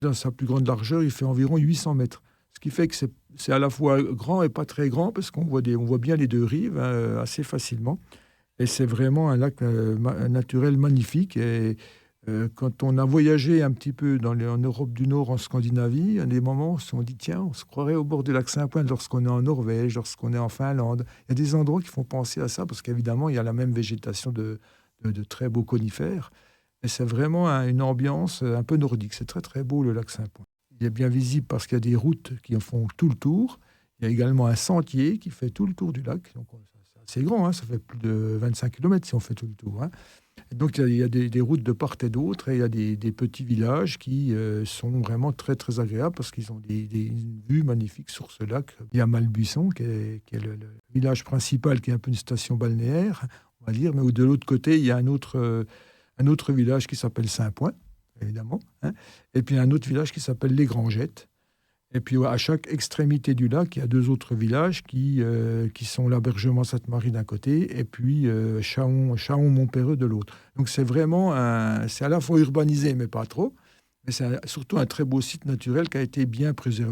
Dans sa plus grande largeur, il fait environ 800 mètres. Ce qui fait que c'est à la fois grand et pas très grand, parce on voit bien les deux rives assez facilement. Et c'est vraiment un lac naturel magnifique. Et quand on a voyagé un petit peu en Europe du Nord, en Scandinavie, il y a des moments où on dit, tiens, on se croirait au bord du lac Saint-Point lorsqu'on est en Norvège, lorsqu'on est en Finlande. Il y a des endroits qui font penser à ça, parce qu'évidemment, il y a la même végétation de très beaux conifères. Et c'est vraiment une ambiance un peu nordique. C'est très, très beau, le lac Saint-Point. Il est bien visible parce qu'il y a des routes qui en font tout le tour. Il y a également un sentier qui fait tout le tour du lac. Donc, c'est assez grand, hein, ça fait plus de 25 kilomètres si on fait tout le tour, hein. Et donc, il y a des routes de part et d'autre, et il y a des petits villages qui sont vraiment très, très agréables parce qu'ils ont une vue magnifique sur ce lac. Il y a Malbuisson, qui est le village principal, qui est un peu une station balnéaire, on va dire, mais de l'autre côté, il y a un autre village qui s'appelle Saint-Point, évidemment, hein, et puis un autre village qui s'appelle Les Grangettes. Et puis ouais, à chaque extrémité du lac, il y a deux autres villages qui sont l'Abergement Sainte-Marie d'un côté et puis Chaon-Montpéreux de l'autre. Donc c'est à la fois urbanisé, mais pas trop. Mais c'est surtout un très beau site naturel qui a été bien préservé.